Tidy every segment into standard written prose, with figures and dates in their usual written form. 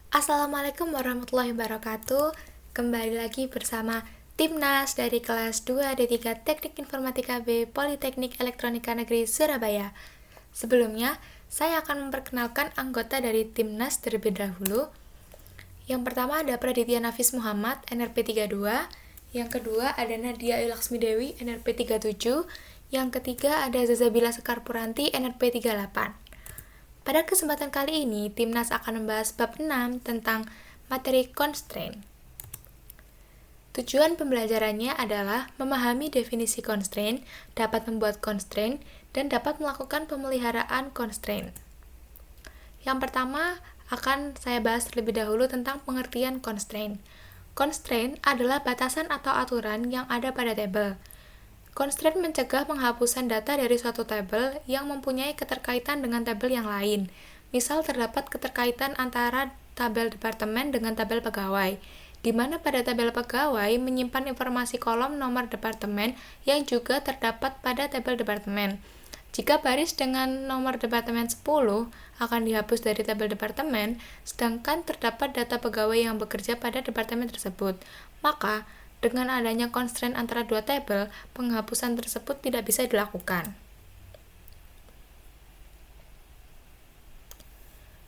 Assalamualaikum warahmatullahi wabarakatuh. Kembali lagi bersama Timnas dari kelas 2D3 Teknik Informatika B Politeknik Elektronika Negeri Surabaya. Sebelumnya, saya akan memperkenalkan anggota dari Timnas terlebih dahulu. Yang pertama ada Praditya Nafis Muhammad, NRP 32. Yang kedua ada Nadia Ilaksmi Dewi, NRP 37. Yang ketiga ada Zazabila Sekarpuranti, NRP 38. Pada kesempatan kali ini, Timnas akan membahas bab 6 tentang materi constraint. Tujuan pembelajarannya adalah memahami definisi constraint, dapat membuat constraint, dan dapat melakukan pemeliharaan constraint. Yang pertama, akan saya bahas terlebih dahulu tentang pengertian constraint. Constraint adalah batasan atau aturan yang ada pada tabel. Constraint mencegah penghapusan data dari suatu tabel yang mempunyai keterkaitan dengan tabel yang lain. Misal terdapat keterkaitan antara tabel departemen dengan tabel pegawai, di mana pada tabel pegawai menyimpan informasi kolom nomor departemen yang juga terdapat pada tabel departemen. Jika baris dengan nomor departemen 10 akan dihapus dari tabel departemen, sedangkan terdapat data pegawai yang bekerja pada departemen tersebut, maka dengan adanya constraint antara dua tabel, penghapusan tersebut tidak bisa dilakukan.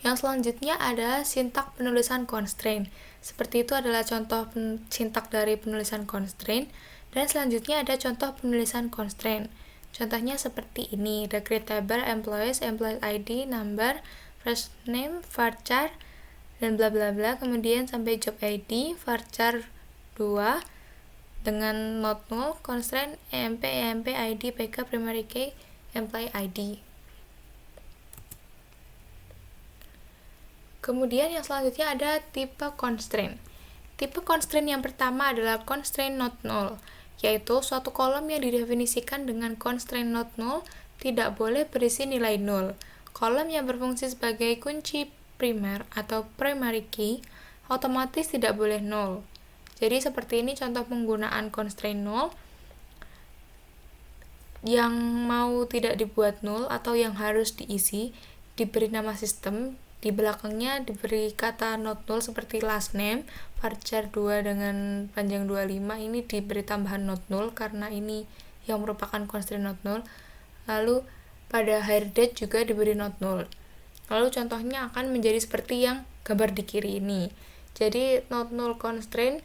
Yang selanjutnya ada sintak penulisan constraint. Seperti itu adalah contoh sintak dari penulisan constraint. Dan selanjutnya ada contoh penulisan constraint. Contohnya seperti ini, recruit table, employees, employee ID, number, first name, varchar, dan bla bla bla. Kemudian sampai job ID, varchar 2, dengan not null, constraint, EMP, ID, PK, primary key, employee ID. Kemudian yang selanjutnya ada tipe constraint. Tipe constraint yang pertama adalah constraint not null, yaitu suatu kolom yang didefinisikan dengan constraint not null tidak boleh berisi nilai null. Kolom yang berfungsi sebagai kunci primer atau primary key otomatis tidak boleh null. Jadi seperti ini contoh penggunaan constraint null. Yang mau tidak dibuat null atau yang harus diisi diberi nama sistem, di belakangnya diberi kata not null seperti last name, varchar 2 dengan panjang 25 ini diberi tambahan not null karena ini yang merupakan constraint not null. Lalu pada hire date juga diberi not null. Lalu contohnya akan menjadi seperti yang gambar di kiri ini. Jadi not null constraint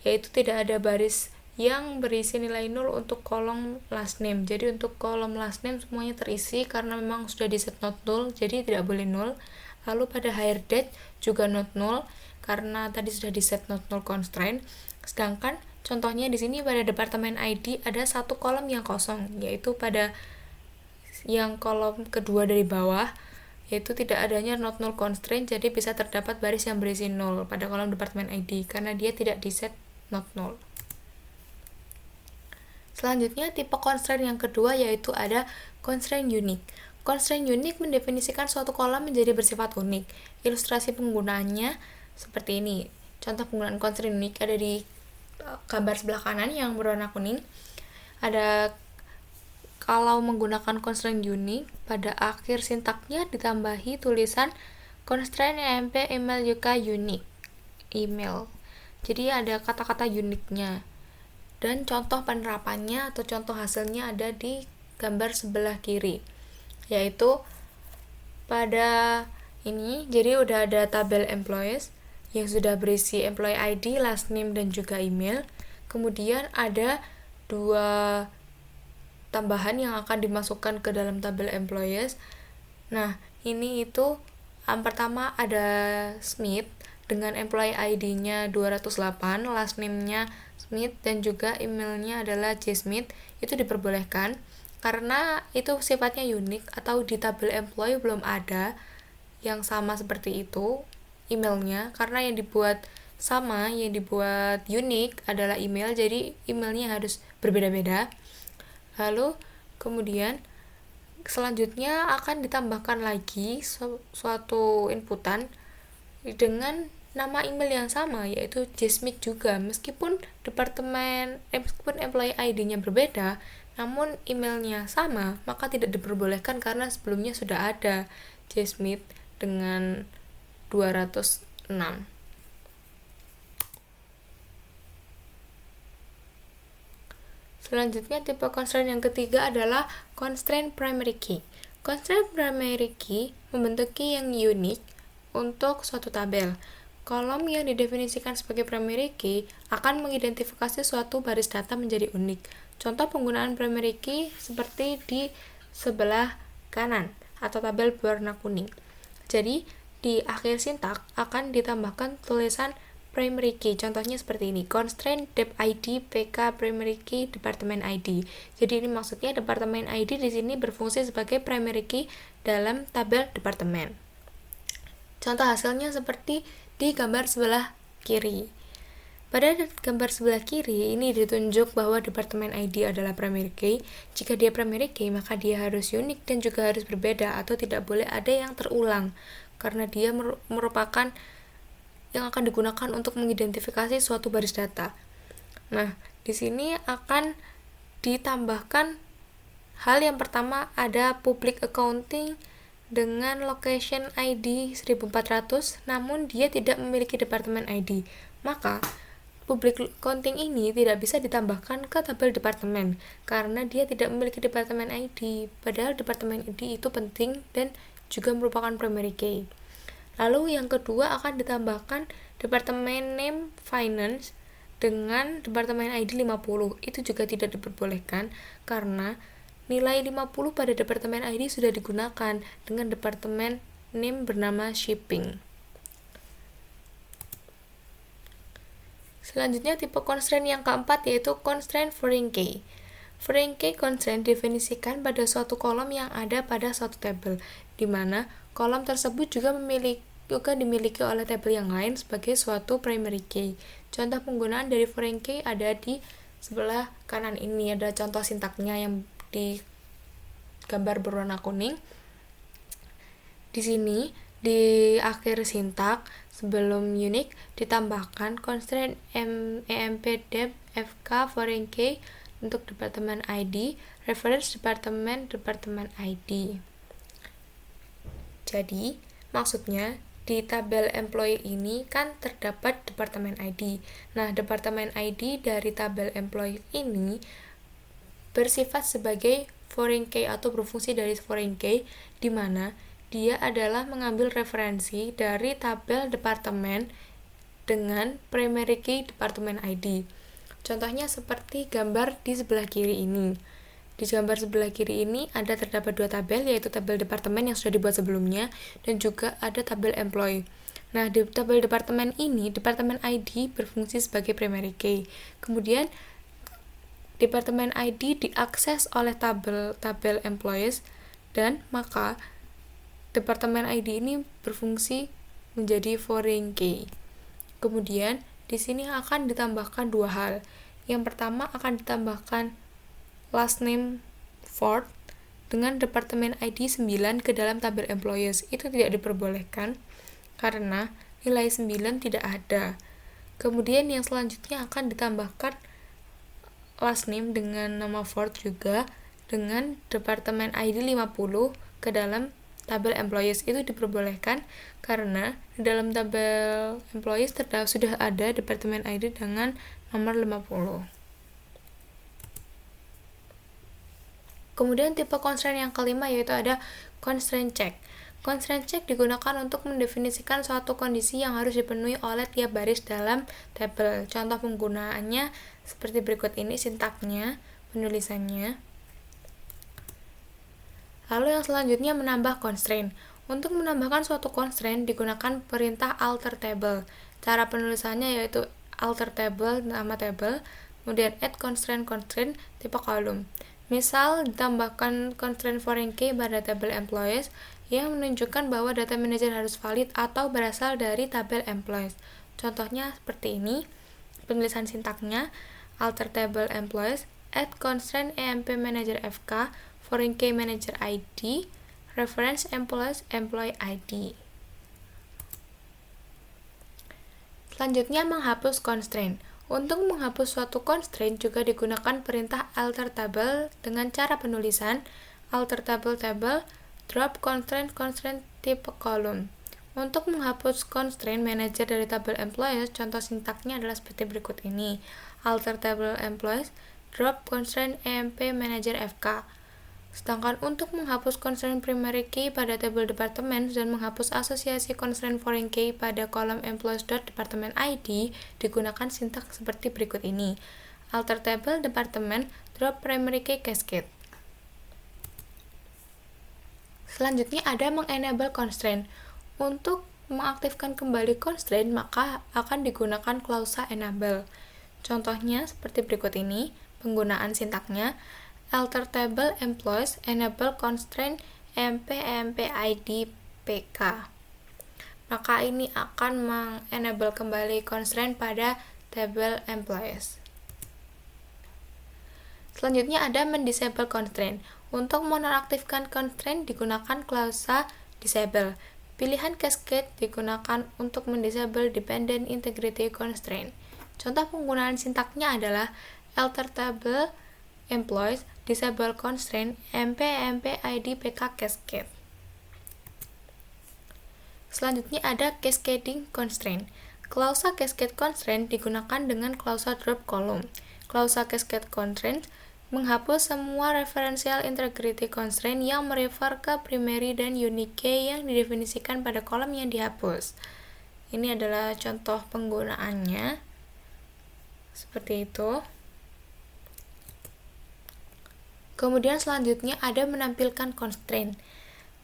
yaitu tidak ada baris yang berisi nilai nol untuk kolom last name. Jadi untuk kolom last name semuanya terisi karena memang sudah di set not null, jadi tidak boleh null. Lalu pada hire date juga not null karena tadi sudah di set not null constraint. Sedangkan contohnya di sini pada departemen ID ada satu kolom yang kosong, yaitu pada yang kolom kedua dari bawah, yaitu tidak adanya not null constraint, jadi bisa terdapat baris yang berisi nol pada kolom departemen ID karena dia tidak di set not null. Selanjutnya tipe constraint yang kedua yaitu ada constraint unique. Constraint unique mendefinisikan suatu kolom menjadi bersifat unik. Ilustrasi penggunaannya seperti ini. Contoh penggunaan constraint unique ada di gambar sebelah kanan yang berwarna kuning. Ada kalau menggunakan constraint unique, pada akhir sintaknya ditambahi tulisan constraint EMP email UK unique email. Jadi ada kata-kata uniknya. Dan contoh penerapannya atau contoh hasilnya ada di gambar sebelah kiri. Yaitu pada ini, jadi udah ada tabel employees yang sudah berisi employee ID, last name, dan juga email. Kemudian ada dua tambahan yang akan dimasukkan ke dalam tabel employees. Nah, ini itu yang pertama ada Smith dengan employee ID-nya 208, last name-nya Smith, dan juga emailnya adalah jsmith. Itu diperbolehkan karena itu sifatnya unik atau di tabel employee belum ada yang sama seperti itu emailnya, karena yang dibuat sama, yang dibuat unik adalah email, jadi emailnya harus berbeda-beda. Lalu kemudian selanjutnya akan ditambahkan lagi suatu inputan dengan nama email yang sama, yaitu jsmith juga, meskipun employee ID-nya berbeda, namun emailnya sama, maka tidak diperbolehkan karena sebelumnya sudah ada jsmith dengan 200 6. Selanjutnya tipe constraint yang ketiga adalah constraint primary key. Constraint primary key membentuk key yang unik untuk suatu tabel. Kolom yang didefinisikan sebagai primary key akan mengidentifikasi suatu baris data menjadi unik. Contoh penggunaan primary key seperti di sebelah kanan atau tabel berwarna kuning. Jadi, di akhir sintak akan ditambahkan tulisan primary key. Contohnya seperti ini, constraint dep id pk primary key department id. Jadi ini maksudnya departemen id di sini berfungsi sebagai primary key dalam tabel departemen. Contoh hasilnya seperti di gambar sebelah kiri. Pada gambar sebelah kiri ini ditunjuk bahwa departemen ID adalah primary key. Jika dia primary key, maka dia harus unik dan juga harus berbeda atau tidak boleh ada yang terulang karena dia merupakan yang akan digunakan untuk mengidentifikasi suatu baris data. Nah, di sini akan ditambahkan hal yang pertama ada public accounting dengan location ID 1400 namun dia tidak memiliki departemen ID. Maka public accounting ini tidak bisa ditambahkan ke tabel departemen karena dia tidak memiliki departemen ID. Padahal departemen ID itu penting dan juga merupakan primary key. Lalu yang kedua akan ditambahkan departemen name finance dengan departemen ID 50. Itu juga tidak diperbolehkan karena nilai 50 pada departemen ID sudah digunakan dengan departemen name bernama shipping. Selanjutnya tipe constraint yang keempat yaitu constraint foreign key. Foreign key constraint definisikan pada suatu kolom yang ada pada suatu tabel, di mana kolom tersebut juga dimiliki oleh tabel yang lain sebagai suatu primary key. Contoh penggunaan dari foreign key ada di sebelah kanan ini, ada contoh sintaknya yang di gambar berwarna kuning. Di sini di akhir sintak sebelum unique ditambahkan constraint emp dep fk foreign key untuk departemen ID, reference departemen ID. Jadi, maksudnya di tabel employee ini kan terdapat departemen ID. Nah, departemen ID dari tabel employee ini bersifat sebagai foreign key atau berfungsi dari foreign key, di mana dia adalah mengambil referensi dari tabel departemen dengan primary key departemen ID. Contohnya seperti gambar di sebelah kiri ini. Di gambar sebelah kiri ini terdapat dua tabel, yaitu tabel departemen yang sudah dibuat sebelumnya dan juga ada tabel employee. Nah, di tabel departemen ini, departemen ID berfungsi sebagai primary key. Kemudian departemen ID diakses oleh tabel employees dan maka departemen ID ini berfungsi menjadi foreign key. Kemudian di sini akan ditambahkan dua hal. Yang pertama akan ditambahkan last name Ford dengan departemen ID 9 ke dalam tabel employees. Itu tidak diperbolehkan karena nilai 9 tidak ada. Kemudian yang selanjutnya akan ditambahkan last name dengan nama Ford juga dengan departemen ID 50 ke dalam tabel employees. Itu diperbolehkan karena di dalam tabel employees sudah ada departemen ID dengan nomor 50. Kemudian tipe constraint yang kelima yaitu ada constraint check. Constraint check digunakan untuk mendefinisikan suatu kondisi yang harus dipenuhi oleh tiap baris dalam tabel. Contoh penggunaannya seperti berikut ini sintaknya, penulisannya. Lalu yang selanjutnya menambah constraint. Untuk menambahkan suatu constraint digunakan perintah alter table. Cara penulisannya yaitu alter table, nama table, kemudian add constraint tipe kolom. Misal ditambahkan constraint foreign key pada tabel employees yang menunjukkan bahwa data manager harus valid atau berasal dari tabel employees. Contohnya seperti ini. Penulisan sintaknya alter table employees, add constraint emp manager fk foreign key manager ID, reference employees employee ID. Selanjutnya menghapus constraint. Untuk menghapus suatu constraint juga digunakan perintah alter table dengan cara penulisan alter table drop constraint tipe kolom. Untuk menghapus constraint manager dari tabel employees, contoh sintaknya adalah seperti berikut ini. Alter table employees, drop constraint emp manager fk. Sedangkan untuk menghapus constraint primary key pada tabel departemen dan menghapus asosiasi constraint foreign key pada kolom employees.department ID digunakan sintaks seperti berikut ini. Alter table departemen, drop primary key cascade. Selanjutnya ada mengenable constraint. Untuk mengaktifkan kembali constraint, maka akan digunakan klausa enable. Contohnya seperti berikut ini, penggunaan sintaknya, alter table employees enable constraint emp id pk. Maka ini akan mengenable kembali constraint pada table employees. Selanjutnya ada mendisable constraint. Untuk menonaktifkan constraint digunakan klausa disable. Pilihan cascade digunakan untuk mendisable dependent integrity constraint. Contoh penggunaan sintaknya adalah alter table employees disable constraint emp id pk cascade. Selanjutnya ada cascading constraint. Klausa cascade constraint digunakan dengan klausa drop column. Klausa cascade constraint menghapus semua referential integrity constraint yang merefer ke primary dan unique key yang didefinisikan pada kolom yang dihapus. Ini adalah contoh penggunaannya. Seperti itu. Kemudian selanjutnya ada menampilkan constraint.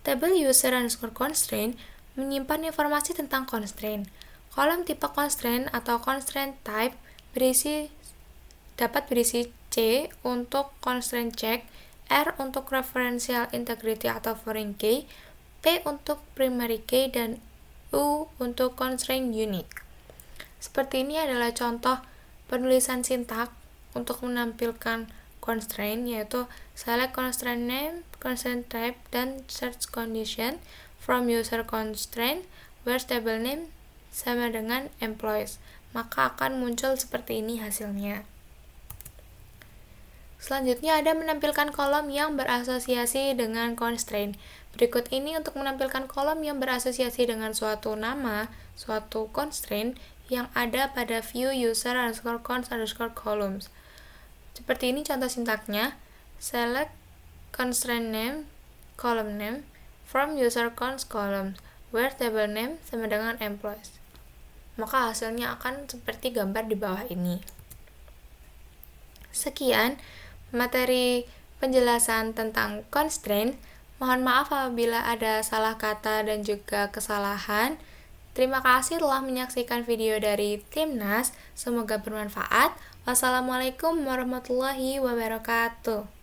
Table user underscore constraint menyimpan informasi tentang constraint. Kolom tipe constraint atau constraint type dapat berisi C untuk constraint check, R untuk referential integrity atau foreign key, P untuk primary key, dan U untuk constraint unique. Seperti ini adalah contoh penulisan sintak untuk menampilkan constraint, yaitu select constraint name, constraint type, dan search condition from user constraint where table name sama dengan employees. Maka akan muncul seperti ini hasilnya. Selanjutnya ada menampilkan kolom yang berasosiasi dengan constraint. Berikut ini untuk menampilkan kolom yang berasosiasi dengan suatu nama, suatu constraint yang ada pada view user underscore cons underscore columns. Seperti ini contoh sintaknya, select constraint name, column name from user cons columns where table name sama dengan employees. Maka hasilnya akan seperti gambar di bawah ini. Sekian materi penjelasan tentang constraint. Mohon maaf apabila ada salah kata dan juga kesalahan. Terima kasih telah menyaksikan video dari Timnas. Semoga bermanfaat. Wassalamualaikum warahmatullahi wabarakatuh.